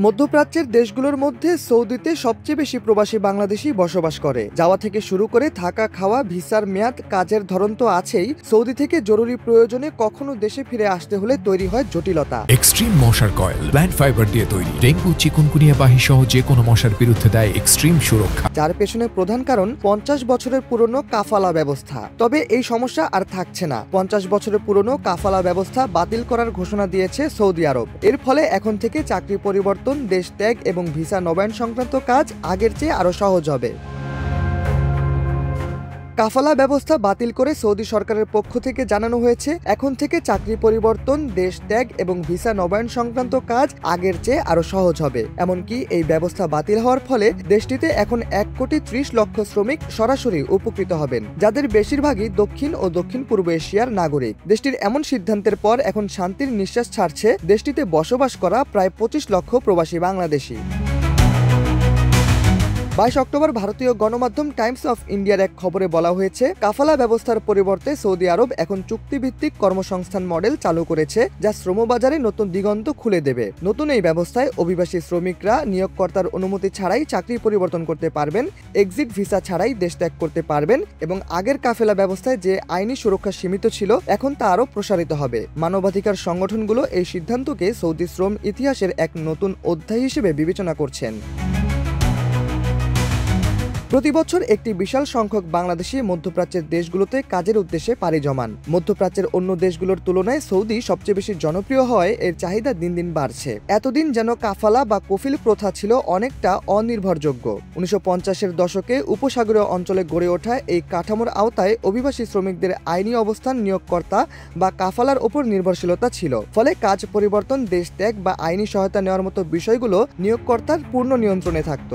মধ্যপ্রাচ্যের দেশগুলোর মধ্যে সৌদিতে সবচেয়ে বেশি প্রবাসী বাংলাদেশি বসবাস করে। যাওয়া থেকে শুরু করে থাকা, খাওয়া, ভিসার মেয়াদ, কাজের ধরন তো আছেই। সৌদি থেকে জরুরি প্রয়োজনে কখনো দেশে ফিরে আসতে হলে তৈরি হয় জটিলতা। এক্সট্রিম মশার কয়েল প্ল্যান্ট ফাইবার দিয়ে তৈরি, ডেঙ্গু, চিকুনগুনিয়া বাহি সহ যে কোনো মশার বিরুদ্ধে দেয় এক্সট্রিম সুরক্ষা। যার পেছনে প্রধান কারণ 50 বছরের পুরনো কাফালা ব্যবস্থা। তবে এই সমস্যা আর থাকছে না। 50 বছরের পুরনো কাফালা ব্যবস্থা বাতিল করার ঘোষণা দিয়েছে সৌদি আরব। এর ফলে এখন থেকে চাকরি পরিবর্তন, দেশ ত্যাগ এবং ভিসা নবায়ন সংক্রান্ত কাজ আগের চেয়ে আরো সহজ হবে। কাফালা ব্যবস্থা বাতিল করে সৌদি সরকারের পক্ষ থেকে জানানো হয়েছে, এখন থেকে চাকরি পরিবর্তন, দেশ ত্যাগ এবং ভিসা নবায়ন সংক্রান্ত কাজ আগের চেয়ে আরো সহজ হবে। এমনকি এই ব্যবস্থা বাতিল হওয়ার ফলে দেশটিতে এখন 1,30,00,000 শ্রমিক সরাসরি উপকৃত হবেন, যাদের বেশিরভাগই দক্ষিণ ও দক্ষিণ পূর্ব এশিয়ার নাগরিক। দেশটির এমন সিদ্ধান্তের পর এখন শান্তির নিঃশ্বাস ছাড়ছে দেশটিতে বসবাস করা প্রায় 25 লক্ষ প্রবাসী বাংলাদেশি। 22 অক্টোবর ভারতীয় গণমাধ্যম টাইমস অফ ইন্ডিয়ার এক খবরে বলা হয়েছে, কাফালা ব্যবস্থার পরিবর্তে সৌদি আরব এখন চুক্তিভিত্তিক কর্মসংস্থান মডেল চালু করেছে, যা শ্রমবাজারে নতুন দিগন্ত খুলে দেবে। নতুন এই ব্যবস্থায় অভিবাসী শ্রমিকরা নিয়োগকর্তার অনুমতি ছাড়াই চাকরি পরিবর্তন করতে পারবেন, এক্সিট ভিসা ছাড়াই দেশ ত্যাগ করতে পারবেন এবং আগের কাফেলা ব্যবস্থায় যে আইনি সুরক্ষা সীমিত ছিল এখন তা আরও প্রসারিত হবে। মানবাধিকার সংগঠনগুলো এই সিদ্ধান্তকে সৌদি শ্রম ইতিহাসের এক নতুন অধ্যায় হিসেবে বিবেচনা করছেন। প্রতি বছর একটি বিশাল সংখ্যক বাংলাদেশি মধ্যপ্রাচ্যের দেশগুলোতে কাজের উদ্দেশ্যে পাড়ি জমান। মধ্যপ্রাচ্যের অন্য দেশগুলোর তুলনায় সৌদি সবচেয়ে বেশি জনপ্রিয় হওয়ায় এর চাহিদা দিন দিন বাড়ছে। এতদিন যেন কাফালা বা কফিল প্রথা ছিল অনেকটা অনির্ভরযোগ্য। 1950-এর দশকে উপসাগরীয় অঞ্চলে গড়ে ওঠা এই কাঠামোর আওতায় অভিবাসী শ্রমিকদের আইনি অবস্থান নিয়োগকর্তা বা কাফালার ওপর নির্ভরশীলতা ছিল। ফলে কাজ পরিবর্তন, দেশ ত্যাগ বা আইনি সহায়তা নেওয়ার মতো বিষয়গুলো নিয়োগকর্তার পূর্ণ নিয়ন্ত্রণে থাকত।